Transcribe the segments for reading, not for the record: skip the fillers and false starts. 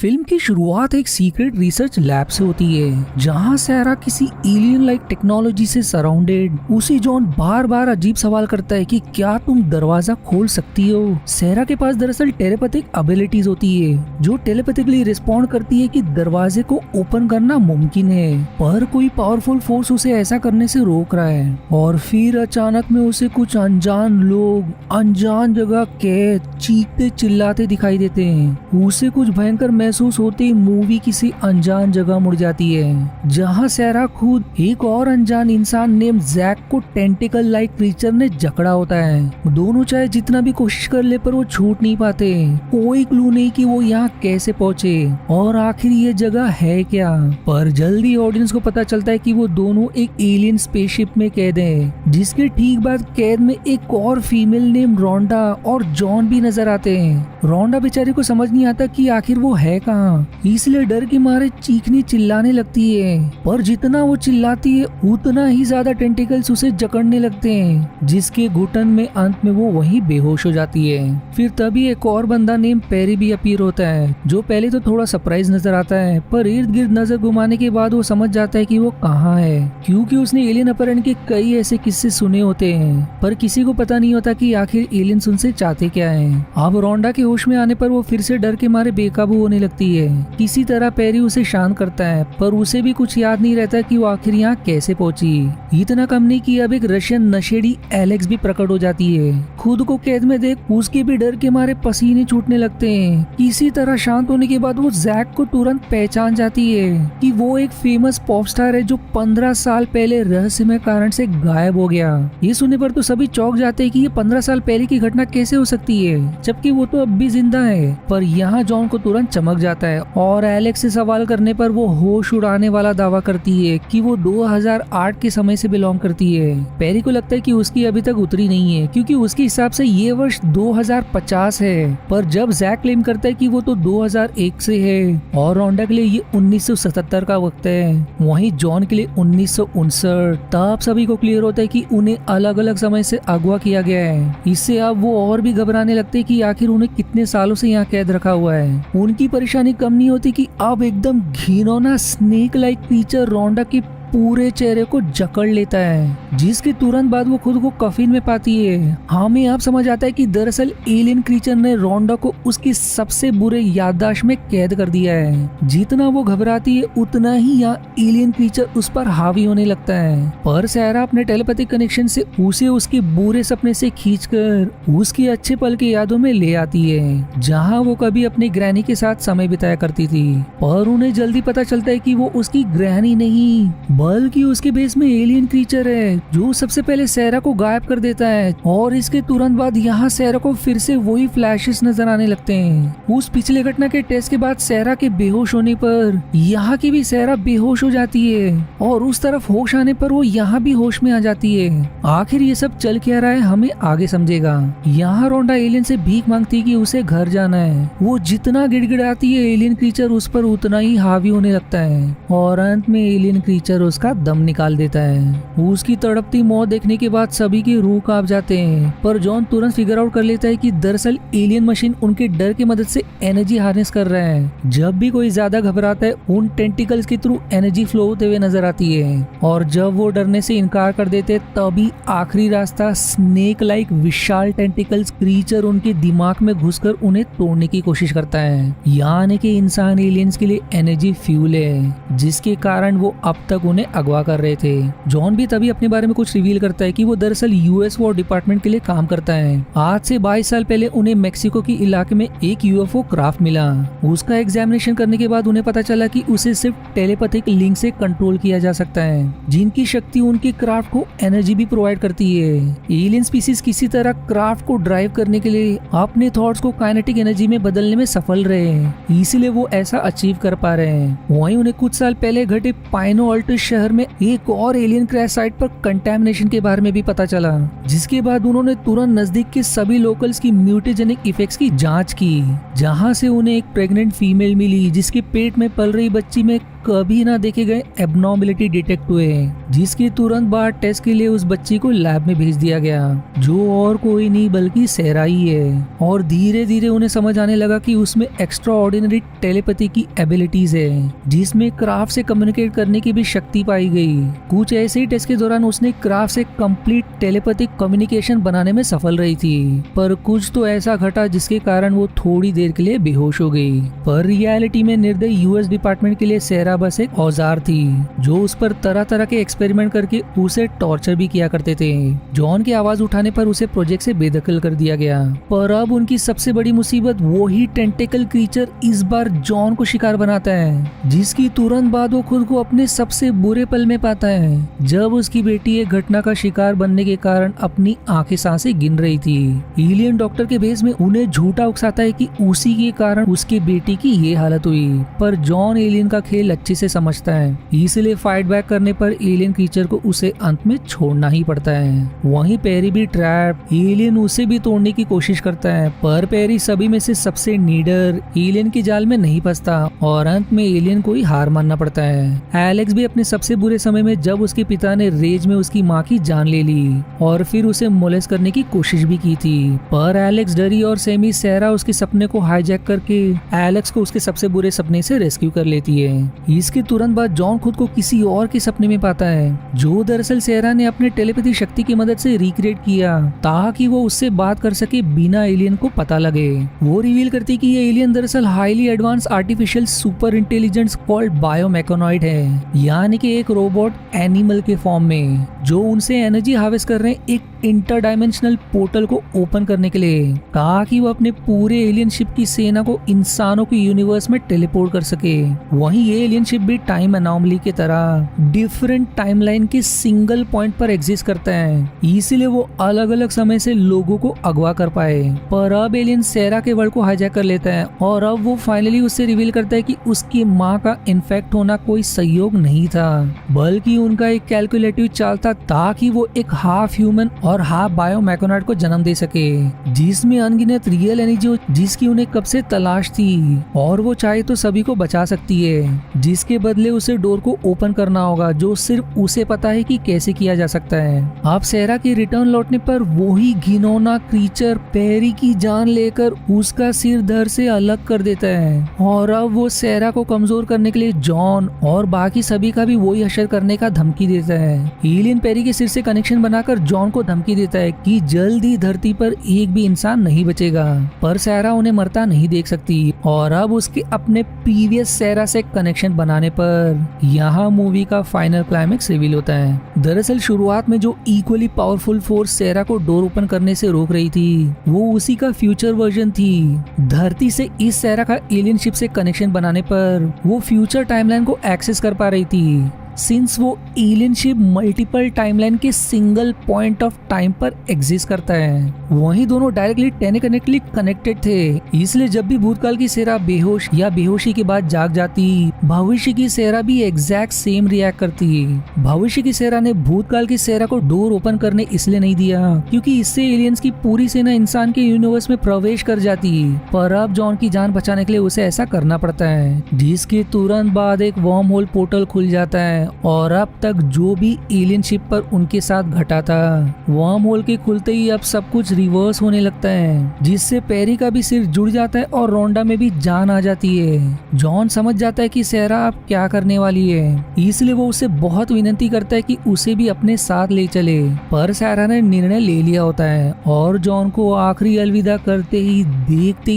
Film की शुरुआत एक सीक्रेट रिसर्च लैब से होती है जहां सैरा किसी एलियन लाइक टेक्नोलॉजी से सराउंडेड। उसी जॉन बार बार अजीब सवाल करता है कि क्या तुम दरवाजा खोल सकती हो। सैरा के पास दरअसल टेलीपैथिक एबिलिटीज होती है जो टेलीपैथिकली रिस्पॉन्ड करती है कि दरवाजे को ओपन करना मुमकिन है, पर कोई पावरफुल फोर्स उसे ऐसा करने से रोक रहा है। और फिर अचानक में उसे कुछ अनजान लोग अनजान जगह कैद चीखते चिल्लाते दिखाई देते हैं। उसे कुछ भयंकर महसूस होते ही मूवी किसी अनजान जगह मुड़ जाती है जहां सैरा खुद एक और अनजान इंसान नेम जैक को टेंटिकल लाइक क्रीचर ने जकड़ा होता है। दोनों चाहे जितना भी कोशिश कर ले पर वो छूट नहीं पाते। कोई क्लू नहीं कि वो यहाँ कैसे पहुँचे और आखिर ये जगह है क्या। पर जल्दी ऑडियंस को पता चलता है कि वो दोनों एक एलियन स्पेसशिप में कैद हैं, जिसके ठीक बाद कैद में एक और फीमेल नेम रोंडा और जॉन भी नजर आते हैं। रोंडा बेचारी को समझ नहीं आता कि आखिर वो है कहाँ, इसलिए डर के मारे चीखने चिल्लाने लगती है। पर जितना वो चिल्लाती है उतना ही ज्यादा टेंटिकल्स उसे जकड़ने लगते हैं, जिसके घुटन में अंत में वो वहीं बेहोश हो जाती है। फिर तभी एक और बंदा नेम पेरी भी अपीयर होता है, जो पहले तो थोड़ा सरप्राइज नजर आता है, पर इर्द गिर्द नजर घुमाने के बाद वो समझ जाता है कि वो कहाँ है, क्योंकि उसने एलियन अपहरण के कई ऐसे किस्से सुने होते हैं, पर किसी को पता नहीं होता कि आखिर एलियंस उनसे चाहते क्या है। अब रोंडा के होश में आने पर वो फिर से डर के मारे बेकाबू होने लगती है। किसी तरह पेरी उसे शांत करता है, पर उसे भी कुछ याद नहीं रहता कि वो आखिर यहाँ कैसे पहुंची। इतना कम नहीं कि अब एक रशियन नशेड़ी एलेक्स भी प्रकट हो जाती है। खुद को कैद में देख उसके भी डर के मारे पसीने छूटने लगते हैं। किसी तरह शांत होने के बाद वो जैक को तुरंत पहचान जाती है कि वो एक फेमस पॉप स्टार है जो 15 साल पहले रहस्यमय कारण से गायब हो गया। ये सुनने पर तो सभी चौंक जाते हैं कि ये 15 साल पहले की घटना कैसे हो सकती है, जबकि वो तो अब भी जिंदा है। पर यहाँ जॉन को तुरंत चमक जाता है और एलेक्स से सवाल करने पर वो होश उड़ाने वाला दावा करती है कि वो 2008 के समय से बिलोंग करती है। पेरी को लगता है कि उसकी अभी तक उतरी नहीं है, क्योंकि उसके हिसाब से ये वर्ष 2050 है। पर जब जैक क्लेम करता है कि वो तो 2001 से है और रोंडा के लिए ये 1977 का वक्त है, वहीं जॉन के लिए 1959, तब सभी को क्लियर होता है कि उन्हें अलग अलग समय से अगवा किया गया है। इससे अब वो और भी घबराने लगते हैं कि आखिर उन्हें कितने सालों से यहाँ कैद रखा हुआ है। उनकी परेशानी कम नहीं होती कि अब एकदम घिनौना स्नेक लाइक क्रीचर रोंडा की पूरे चेहरे को जकड़ लेता है, जिसके तुरंत बाद वो खुद को कफिन में पाती है। हमें अब समझ आता है कि दरअसल एलियन क्रीचर ने रोंडा को उसकी सबसे बुरे याददाश्त में कैद कर दिया है। जितना वो घबराती है उतना ही यहाँ एलियन क्रीचर उस पर हावी होने लगता है। पर सैरा अपने टेलीपैथिक कनेक्शन से उसे उसके बुरे सपने से खींचकर उसके अच्छे पल की यादों में ले आती है, जहाँ वो कभी अपनी ग्रैनी के साथ समय बिताया करती थी। पर उन्हें जल्दी पता चलता है कि वो उसकी ग्रैनी नहीं बल्कि उसके बेस में एलियन क्रीचर है, जो सबसे पहले सैरा को गायब कर देता है। और इसके तुरंत बाद यहाँ सैरा को फिर से वही फ्लैशेस नजर आने लगते हैं। उस पिछले घटना के टेस्ट के बाद सैरा के बेहोश होने पर यहाँ की भी सैरा बेहोश हो जाती है, और उस तरफ होश आने पर वो यहाँ भी होश में आ जाती है। आखिर ये सब चल क्या रहा है हमें आगे समझेगा। यहाँ रोंडा एलियन से भीख मांगती कि उसे घर जाना है। वो जितना गिड़गिड़ाती है एलियन क्रीचर उस पर उतना ही हावी होने लगता है, और अंत में एलियन क्रीचर उसका दम निकाल देता है। उसकी तड़पती मौत देखने के बाद सभी की रूह कांप जाते हैं, पर जॉन तुरंत फिगर आउट कर लेता है कि दरअसल एलियन मशीन उनके डर की मदद से एनर्जी हार्नेस कर रहा है। जब भी कोई ज्यादा घबराता है उन टेंटिकल्स के थ्रू एनर्जी फ्लो होते हुए नजर आती है, और जब वो डरने से इनकार कर देते तभी आखिरी रास्ता स्नेक लाइक विशाल टेंटिकल्स क्रीचर उनके दिमाग में घुसकर उन्हें तोड़ने की कोशिश करता है। यानी कि इंसान एलियंस के लिए एनर्जी फ्यूल है, जिसके कारण वो अब तक उन्हें अगवा कर रहे थे। जॉन भी तभी अपने बारे में कुछ रिवील करता है कि वो दरअसल यूएस वॉर डिपार्टमेंट के लिए काम करता है। आज से 22 साल पहले उन्हें मेक्सिको के इलाके में एक यूएफओ क्राफ्ट मिला। उसका एग्जामिनेशन करने के बाद उन्हें पता चला कि उसे सिर्फ टेलीपैथिक लिंक से कंट्रोल किया जा सकता है, जिनकी शक्ति उनके क्राफ्ट को एनर्जी भी प्रोवाइड करती है। एलियन स्पीसीज किसी तरह क्राफ्ट को ड्राइव करने के लिए अपने थॉट्स को काइनेटिक एनर्जी में बदलने में सफल रहे हैं, इसीलिए वो ऐसा अचीव कर पा रहे हैं। वहीं उन्हें कुछ साल पहले घटे पाइनो अल्टो शहर में एक और एलियन क्रैश साइट पर कंटेमिनेशन के बारे में भी पता चला, जिसके बाद उन्होंने तुरंत नजदीक के सभी लोकल्स की म्यूटेजेनिक इफेक्ट्स की जांच की, जहां से उन्हें एक प्रेग्नेंट फीमेल मिली जिसके पेट में पल रही बच्ची में कभी ना देखे गए एबनॉर्मलिटी डिटेक्ट हुए, जिसके तुरंत बाद टेस्ट के लिए उस बच्ची को लैब में भेज दिया गया, जो और कोई नहीं बल्कि सहरा ही है। और धीरे धीरे उन्हें समझ आने लगा कि उसमें एक्स्ट्रा ऑर्डिनरी टेलीपैथी की एबिलिटीज है, जिसमें क्राफ्ट से कम्युनिकेट करने की भी शक्ति पाई गई। कुछ ऐसे ही टेस्ट के दौरान उसने क्राफ्ट से कंप्लीट टेलीपैथिक कम्युनिकेशन बनाने में सफल रही थी, पर कुछ तो ऐसा घटा जिसके कारण वो थोड़ी देर के लिए बेहोश हो गई। पर रियलिटी में निर्दयी यूएस डिपार्टमेंट के लिए सहरा बस एक औजार थी, जो उस पर तरह तरह के एक्सपेरिमेंट करके उसे टॉर्चर भी किया करते थे। जॉन की आवाज उठाने पर उसे प्रोजेक्ट से बेदखल कर दिया गया। पर अब उनकी सबसे बड़ी मुसीबत, वो ही टेंटेकल क्रीचर इस बार जॉन को शिकार बनाता है, जिसकी तुरंत बाद वो खुद को अपने सबसे बुरे पल में पाता है, जब उसकी बेटी एक घटना का शिकार बनने के कारण अपनी आंखें सांसें गिन रही थी। एलियन डॉक्टर के भेस में उन्हें झूठा उकसाता है कि उसी के कारण उसके बेटी की ये हालत हुई, पर जॉन एलियन का खेल अच्छे से समझता है, इसलिए फाइट बैक करने पर एलियन क्रीचर को उसे अंत में छोड़ना ही पड़ता है। वहीं पेरी भी ट्रैप, एलियन उसे भी तोड़ने की कोशिश करता है, पर पेरी सभी में से सबसे नीडर, एलियन की जाल में नहीं फंसता और अंत में एलियन को ही हार मानना पड़ता है। एलेक्स भी अपने सबसे बुरे समय में, जब उसके पिता ने रेज में उसकी माँ की जान ले ली और फिर उसे मोलेस्ट करने की कोशिश भी की थी, पर एलेक्स डरी और सेमी सहरा उसके सपने को हाईजैक करके एलेक्स को उसके सबसे बुरे सपने से रेस्क्यू कर लेती है। इसके तुरंत बाद जॉन खुद को किसी और के सपने में पाता है, जो दरअसल सहरा ने अपने टेलीपैथी शक्ति की मदद से रिक्रिएट किया, ताकि वो उससे बात कर सके बिना एलियन को पता लगे। वो रिवील करती कि ये एलियन दरअसल highly advance artificial super intelligence called biomechanoid है, यानी कि एक रोबोट एनिमल के फॉर्म में, जो उनसे एनर्जी हार्वेस्ट कर रहे हैं एक इंटरडायमेंशनल पोर्टल को ओपन करने के लिए, ताकि वो अपने पूरे एलियन शिप की सेना को इंसानों के यूनिवर्स में टेलीपोर्ट कर सके। वहीं ये एलियन शिप भी टाइम अनॉमली की तरह डिफरेंट टाइमलाइन के सिंगल पॉइंट पर एग्जिस्ट करता है, इसीलिए वो अलग अलग समय से लोगों को अगवा कर पाए। पर अब एलियन सहरा के वर्ल्ड को हाईजैक कर लेता है और अब वो फाइनली उससे रिवील करता है कि उसकी माँ का इन्फेक्ट होना कोई संयोग नहीं था, बल्कि उनका एक कैलकुलेटिव चाल था, ताकि वो एक हाफ ह्यूमन और हाफ बायोमेकोनॉइड को जन्म दे सके, जिसमें अनगिनत रियल एनर्जी हो, जिसकी उन्हें कब से तलाश थी, और वो चाहे तो सभी को बचा सकती है, जिसके बदले उसे डोर को ओपन करना होगा, जो सिर्फ उसे पता है कि कैसे किया जा सकता है। अब सहरा के रिटर्न लौटने पर वही घिनौना क्रीचर पेरी की जान लेकर उसका सिर धड़ से अलग कर देता है, और अब वो सहरा को कमजोर करने के लिए जॉन और बाकी सभी का भी वही हशर करने का धमकी देता है। एलियन पेरी के सिर से कनेक्शन बनाकर जॉन को धमकी देता है कि जल्द ही धरती पर एक भी इंसान नहीं बचेगा, पर सहरा उन्हें मरता नहीं देख सकती, और अब उसके अपने प्रीवियस सहरा से कनेक्शन बनाने पर यहाँ मूवी का फाइनल क्लाइमेक्स रिवील होता है। दरअसल शुरुआत में जो इक्वली पावरफुल फोर्स सहरा को डोर ओपन करने से रोक रही थी, वो उसी का फ्यूचर वर्जन थी। धरती से इस सहरा का एलियन शिप से कनेक्शन बनाने पर वो फ्यूचर टाइमलाइन को एक्सेस कर पा रही थी, सिंस वो एलियन शिप मल्टीपल टाइमलाइन के सिंगल पॉइंट ऑफ टाइम पर एग्जिस्ट करता है। वहीं दोनों डायरेक्टली टेलीकनेक्टली कनेक्टेड थे, इसलिए जब भी भूतकाल की सहरा बेहोश या बेहोशी के बाद जाग जाती, भविष्य की सहरा भी एग्जैक्ट सेम रिएक्ट करती। भविष्य की सहरा ने भूतकाल की सहरा को डोर ओपन करने इसलिए नहीं दिया क्योंकि इससे एलियंस की पूरी सेना इंसान के यूनिवर्स में प्रवेश कर जाती, पर अब जॉन की जान बचाने के लिए उसे ऐसा करना पड़ता है, जिसके तुरंत बाद एक वर्म होल पोर्टल खुल जाता है, और अब तक जो भी एलियन शिप पर उनके साथ घटा था, वर्म होल के खुलते ही अब सब कुछ रिवर्स होने लगता है, जिससे पेरी का भी सिर जुड़ जाता है और रोंडा में भी जान आ जाती है। जॉन समझ जाता है कि सहरा अब क्या करने वाली है, इसलिए वो उसे बहुत विनती करता है कि उसे भी अपने साथ ले चले, पर सहरा ने निर्णय ले लिया होता है, और जॉन को आखिरी अलविदा करते ही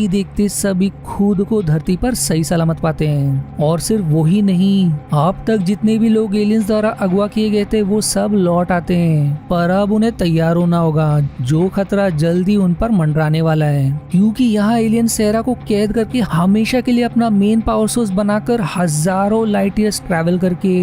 देखते सभी खुद को धरती पर सही सलामत पाते हैं। और सिर्फ वही नहीं, अब तक जितने भी लोग एलियंस द्वारा अगवा किए गए थे वो सब लौट आते हैं, पर अब उन्हें तैयार होना होगा, जो खतरा जल्दी उन पर मंडराने वाला है, क्योंकि यहाँ एलियन सहरा को कैद करके हमेशा के लिए अपना मेन पावर सोर्स बनाकर हजारों लाइट ईयर्स ट्रैवल करके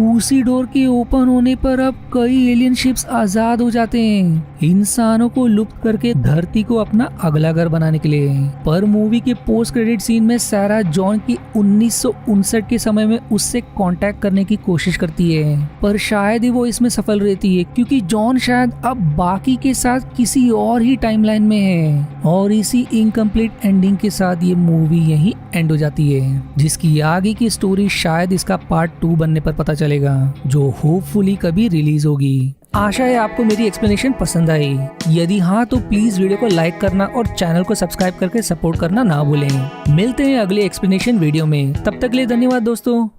उसी डोर के ओपन होने पर अब कई एलियन शिप्स आजाद हो जाते हैं, इंसानों को लुप्त करके धरती को अपना अगला घर बनाने के लिए। पर मूवी के पोस्ट क्रेडिट सीन में सहरा जॉन की 1959 के समय में उससे कांटेक्ट करने की कोशिश कोशिश करती है, पर शायद ही वो इसमें सफल रहती है क्योंकि जॉन शायद अब बाकी के साथ किसी और ही टाइमलाइन में है। और इसी इनकम्प्लीट एंडिंग के साथ ये मूवी यहीं एंड हो जाती है, जिसकी आगे की स्टोरी शायद इसका पार्ट 2 बनने पर पता चलेगा, जो होपफुली कभी रिलीज होगी। आशा है आपको मेरी एक्सप्लेनेशन पसंद आई। यदि हाँ तो प्लीज वीडियो को लाइक करना और चैनल को सब्सक्राइब करके सपोर्ट करना ना भूलें। मिलते हैं अगले एक्सप्लेनेशन वीडियो में, तब तक के लिए धन्यवाद दोस्तों।